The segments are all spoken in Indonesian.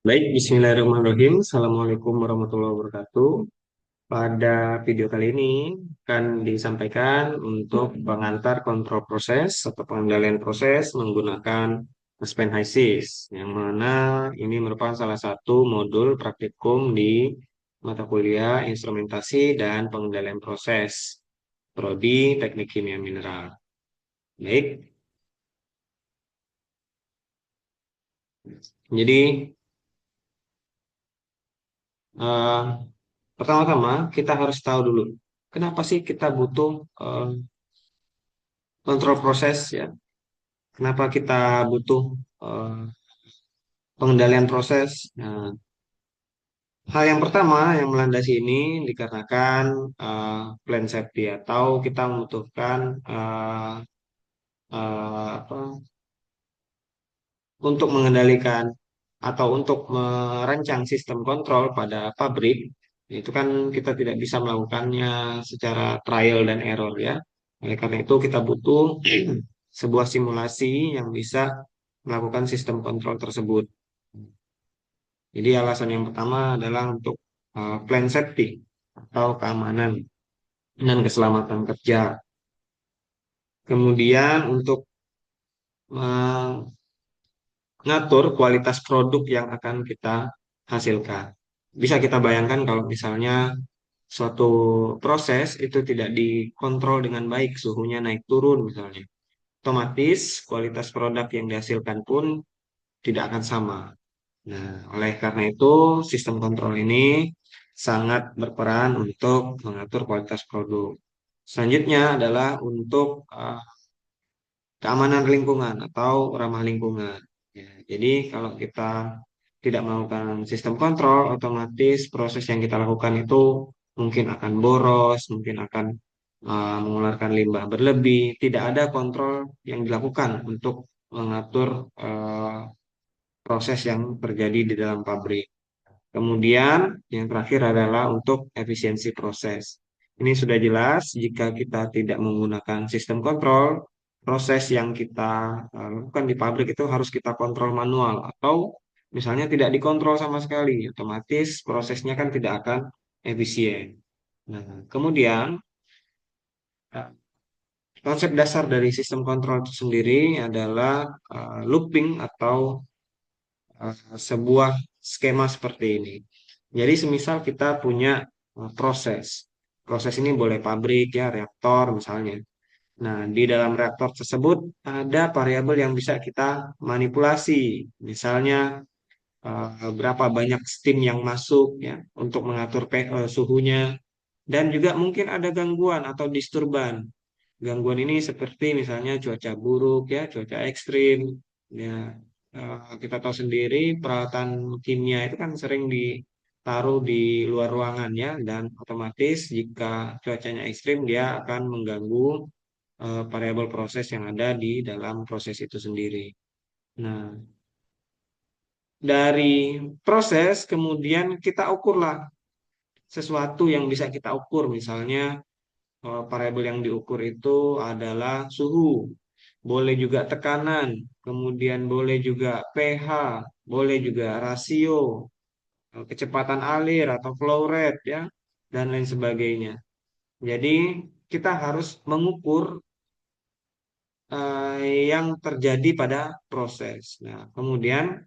Baik, Bismillahirrahmanirrahim. Assalamualaikum warahmatullahi wabarakatuh. Pada video kali ini akan disampaikan untuk pengantar kontrol proses atau pengendalian proses menggunakan Aspen HYSYS, yang mana ini merupakan salah satu modul praktikum di mata kuliah instrumentasi dan pengendalian proses, Prodi Teknik Kimia Mineral. Baik, jadi eh, pertama-tama kita harus tahu dulu kenapa sih kita butuh eh, kontrol proses ya. Kenapa kita butuh eh, pengendalian proses? Nah, hal yang pertama yang melandasi ini dikarenakan plan safety atau kita membutuhkan apa, untuk mengendalikan atau untuk merancang sistem kontrol pada pabrik. Itu kan kita tidak bisa melakukannya secara trial dan error ya. Oleh karena itu kita butuh sebuah simulasi yang bisa melakukan sistem kontrol tersebut. Jadi alasan yang pertama adalah untuk plan safety atau keamanan dan keselamatan kerja. Kemudian untuk mengatur kualitas produk yang akan kita hasilkan. Bisa kita bayangkan kalau misalnya suatu proses itu tidak dikontrol dengan baik, suhunya naik turun misalnya. Otomatis kualitas produk yang dihasilkan pun tidak akan sama. Nah, oleh karena itu, sistem kontrol ini sangat berperan untuk mengatur kualitas produk. Selanjutnya adalah untuk keamanan lingkungan atau ramah lingkungan. Ya, jadi kalau kita tidak melakukan sistem kontrol, otomatis proses yang kita lakukan itu mungkin akan boros, mungkin akan mengeluarkan limbah berlebih. Tidak ada kontrol yang dilakukan untuk mengatur proses yang terjadi di dalam pabrik. Kemudian yang terakhir adalah untuk efisiensi proses. Ini sudah jelas jika kita tidak menggunakan sistem kontrol, proses yang kita lakukan di pabrik itu harus kita kontrol manual atau misalnya tidak dikontrol sama sekali, otomatis prosesnya kan tidak akan efisien. Nah, kemudian eh, konsep dasar dari sistem kontrol itu sendiri adalah looping atau sebuah skema seperti ini. Jadi semisal kita punya proses. Proses ini boleh pabrik ya, reaktor misalnya. Nah, di dalam reaktor tersebut ada variabel yang bisa kita manipulasi. Misalnya berapa banyak steam yang masuk ya untuk mengatur suhunya, dan juga mungkin ada gangguan atau disturban. Gangguan ini seperti misalnya cuaca buruk ya, cuaca ekstrim. Ya, kita tahu sendiri peralatan kimia itu kan sering ditaruh di luar ruangan ya, dan otomatis jika cuacanya ekstrim dia akan mengganggu variabel proses yang ada di dalam proses itu sendiri. Nah, dari proses kemudian kita ukurlah sesuatu yang bisa kita ukur, misalnya variabel yang diukur itu adalah suhu, boleh juga tekanan, kemudian boleh juga pH, boleh juga rasio, kecepatan alir atau flow rate ya, dan lain sebagainya. Jadi kita harus mengukur yang terjadi pada proses. Nah, kemudian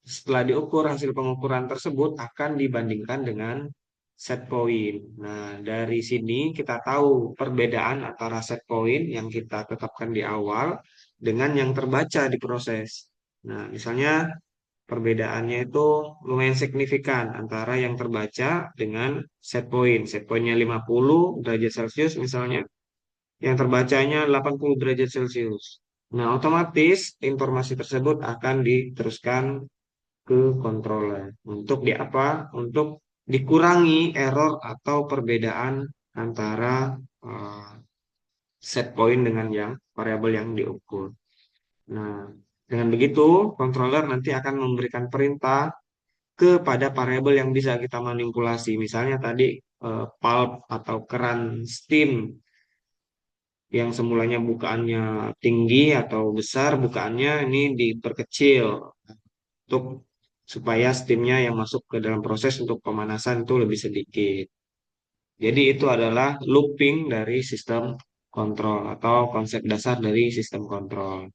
setelah diukur, hasil pengukuran tersebut akan dibandingkan dengan set point. Nah, dari sini kita tahu perbedaan antara set point yang kita tetapkan di awal dengan yang terbaca di proses. Nah, misalnya perbedaannya itu lumayan signifikan antara yang terbaca dengan set point. Set pointnya 50 derajat Celcius misalnya, yang terbacanya 80 derajat Celcius. Nah, otomatis informasi tersebut akan diteruskan ke controller untuk di apa? Untuk dikurangi error atau perbedaan antara eh, set point dengan yang variabel yang diukur. Nah, dengan begitu controller nanti akan memberikan perintah kepada variabel yang bisa kita manipulasi. Misalnya tadi pulp atau keran steam yang semulanya bukaannya tinggi atau besar, bukaannya ini diperkecil untuk supaya steamnya yang masuk ke dalam proses untuk pemanasan itu lebih sedikit. Jadi itu adalah looping dari sistem kontrol atau konsep dasar dari sistem kontrol.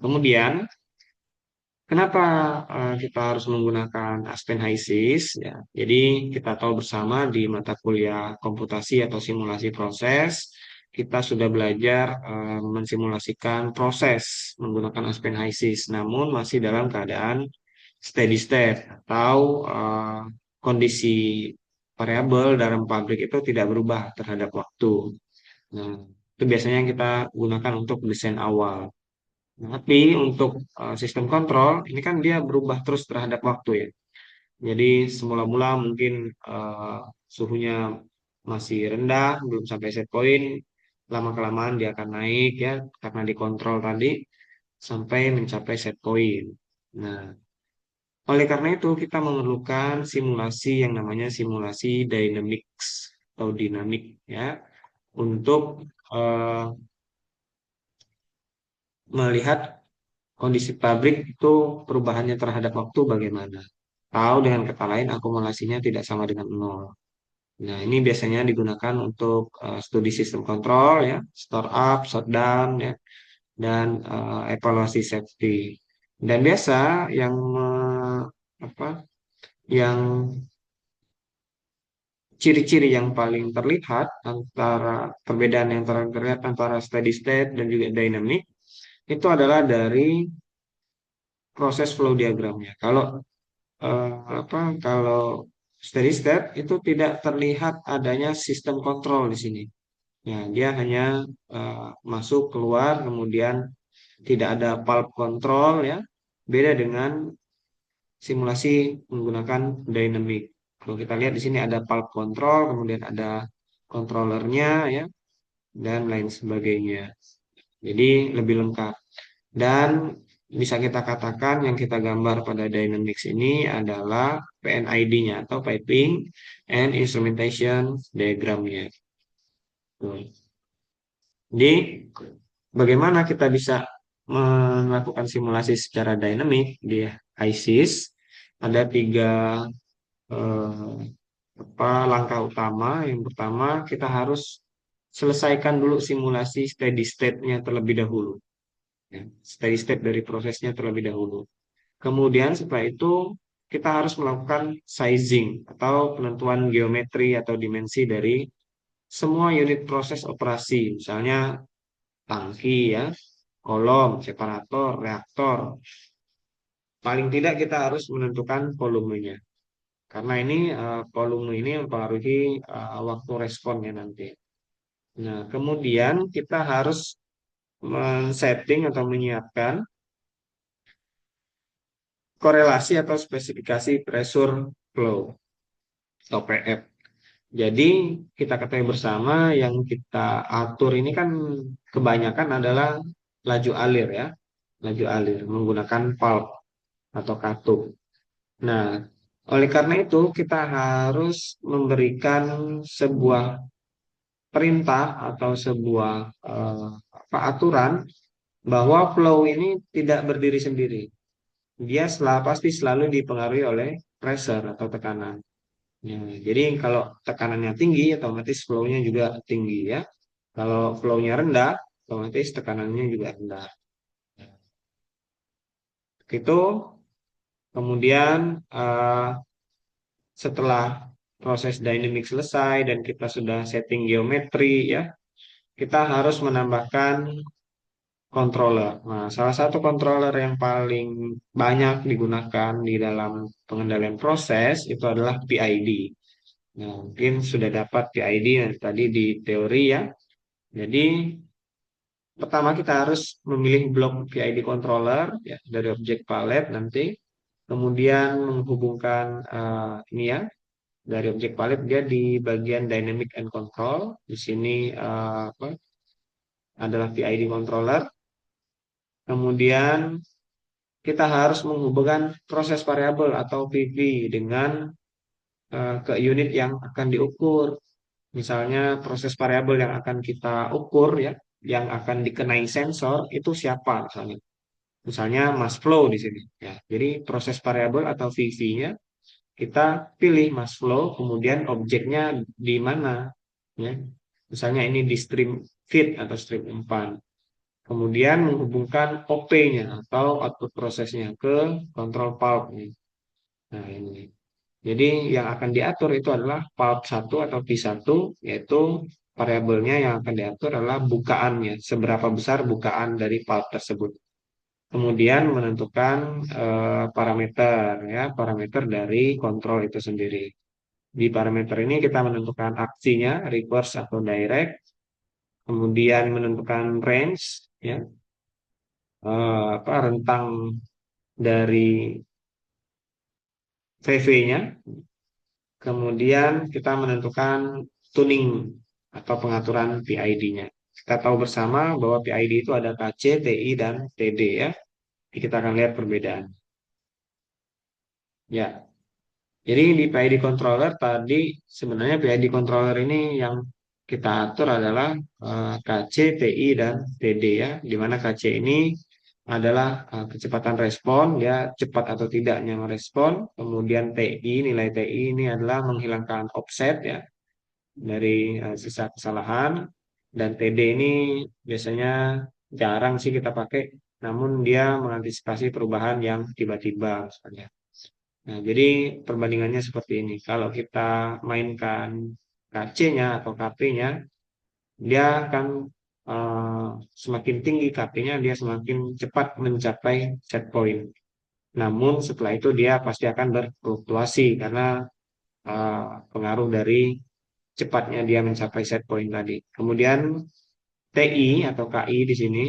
Kemudian, kenapa kita harus menggunakan Aspen HYSYS? Ya, jadi kita tahu bersama di mata kuliah komputasi atau simulasi proses, kita sudah belajar mensimulasikan proses menggunakan Aspen HYSYS, namun masih dalam keadaan steady state atau kondisi variabel dalam pabrik itu tidak berubah terhadap waktu. Nah, itu biasanya yang kita gunakan untuk desain awal. Nah, tapi untuk sistem kontrol ini kan dia berubah terus terhadap waktu ya. Jadi semula-mula mungkin eh, suhunya masih rendah, belum sampai set point, lama-kelamaan dia akan naik ya karena dikontrol tadi sampai mencapai set point. Nah, oleh karena itu kita memerlukan simulasi yang namanya simulasi dynamics atau dinamik ya untuk eh, melihat kondisi pabrik itu perubahannya terhadap waktu bagaimana. Tahu dengan kata lain akumulasinya tidak sama dengan nol. Nah, ini biasanya digunakan untuk studi sistem kontrol ya, store up, shutdown ya, dan evaluasi safety. Dan biasa yang apa yang ciri-ciri yang paling terlihat antara perbedaan yang terlihat antara steady state dan juga dynamic itu adalah dari proses flow diagramnya. Eh, kalau steady state itu tidak terlihat adanya sistem kontrol di sini. Ya, dia hanya masuk keluar kemudian tidak ada pulp control ya. Beda dengan simulasi menggunakan dynamic. Kalau kita lihat di sini ada pulp control, kemudian ada controllernya ya dan lain sebagainya. Jadi lebih lengkap. Dan bisa kita katakan yang kita gambar pada Dynamics ini adalah PNID-nya atau Piping and Instrumentation Diagram-nya. Tuh. Jadi, bagaimana kita bisa melakukan simulasi secara dynamic di ISIS? Ada tiga eh, langkah utama. Yang pertama, kita harus selesaikan dulu simulasi steady state-nya terlebih dahulu. Ya, steady state dari prosesnya terlebih dahulu. Kemudian setelah itu kita harus melakukan sizing atau penentuan geometri atau dimensi dari semua unit proses operasi, misalnya tangki ya, kolom, separator, reaktor. Paling tidak kita harus menentukan volumenya. Karena ini volume ini mempengaruhi waktu responnya nanti. Nah, kemudian kita harus men-setting atau menyiapkan korelasi atau spesifikasi pressure flow atau PF. Jadi kita ketahui bersama yang kita atur ini kan kebanyakan adalah laju alir ya, laju alir menggunakan valve atau katup. Nah, oleh karena itu kita harus memberikan sebuah perintah atau sebuah aturan bahwa flow ini tidak berdiri sendiri. Dia pasti selalu dipengaruhi oleh pressure atau tekanan. Ya, jadi kalau tekanannya tinggi, otomatis flow-nya juga tinggi ya. Kalau flow-nya rendah, otomatis tekanannya juga rendah. Itu kemudian setelah proses dynamic selesai dan kita sudah setting geometri ya, kita harus menambahkan controller. Nah, salah satu controller yang paling banyak digunakan di dalam pengendalian proses itu adalah PID. Nah, mungkin sudah dapat PID tadi di teori ya. Jadi pertama kita harus memilih blok PID controller ya, dari objek palet nanti. Kemudian menghubungkan ini ya dari objek palet dia di bagian dynamic and control. Di sini adalah PID controller. Kemudian kita harus menghubungkan proses variabel atau PV dengan ke unit yang akan diukur. Misalnya proses variabel yang akan kita ukur ya, yang akan dikenai sensor itu siapa misalnya. Misalnya mass flow di sini. Ya, jadi proses variabel atau VV-nya kita pilih mass flow, kemudian objeknya di mana, ya. Misalnya ini di stream feed atau stream umpan. Kemudian menghubungkan OP-nya atau output prosesnya ke kontrol pulp. Nah, ini. Jadi yang akan diatur itu adalah pulp 1 atau P1, yaitu variabelnya yang akan diatur adalah bukaannya, seberapa besar bukaan dari pulp tersebut. Kemudian menentukan parameter, ya, parameter dari kontrol itu sendiri. Di parameter ini kita menentukan aksinya, reverse atau direct, kemudian menentukan range, ya, apa, rentang dari VV-nya. Kemudian kita menentukan tuning atau pengaturan PID-nya. Kita tahu bersama bahwa PID itu ada KC, TI, dan TD, ya. Jadi kita akan lihat perbedaan. Ya, jadi di PID controller tadi sebenarnya PID controller ini yang kita atur adalah KC, TI, dan TD, ya. Di mana KC ini adalah kecepatan respon, ya, cepat atau tidaknya merespon. Kemudian TI, nilai TI ini adalah menghilangkan offset, ya, dari sisa kesalahan. Dan TD ini biasanya jarang sih kita pakai, namun dia mengantisipasi perubahan yang tiba-tiba misalnya. Nah, jadi perbandingannya seperti ini. Kalau kita mainkan KC-nya atau KP-nya, dia akan semakin tinggi KP-nya, dia semakin cepat mencapai set point. Namun setelah itu dia pasti akan berfluktuasi karena pengaruh dari cepatnya dia mencapai set point tadi. Kemudian TI atau KI di sini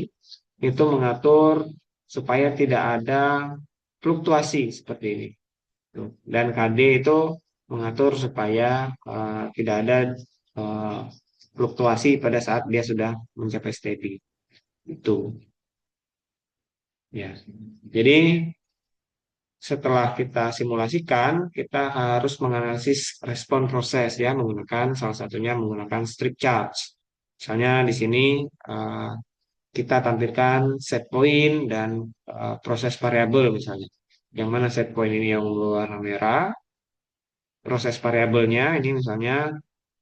itu mengatur supaya tidak ada fluktuasi seperti ini. Dan KD itu mengatur supaya tidak ada eh, fluktuasi pada saat dia sudah mencapai steady. Itu, ya. Jadi setelah kita simulasikan, kita harus menganalisis respon proses, ya, menggunakan salah satunya menggunakan strip charge. Misalnya di sini eh, kita tampilkan set point dan proses variabel misalnya. Yang mana set point ini yang berwarna merah, proses variabelnya ini misalnya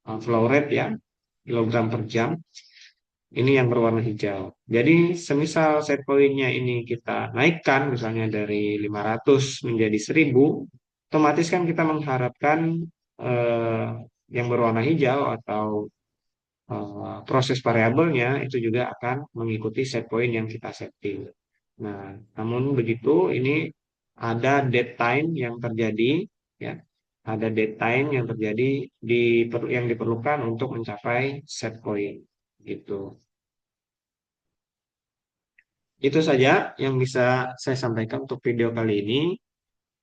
flow rate, ya, kilogram per jam. Ini yang berwarna hijau. Jadi semisal set pointnya ini kita naikkan misalnya dari 500 menjadi 1000, otomatis kan kita mengharapkan eh, yang berwarna hijau atau proses variabelnya itu juga akan mengikuti set point yang kita setting. Nah, namun begitu ini ada dead time yang terjadi, ya. Ada dead time yang terjadi yang diperlukan untuk mencapai set point gitu. Itu saja yang bisa saya sampaikan untuk video kali ini.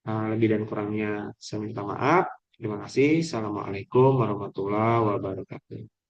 Lebih dan kurangnya saya minta maaf. Terima kasih. Assalamualaikum warahmatullahi wabarakatuh.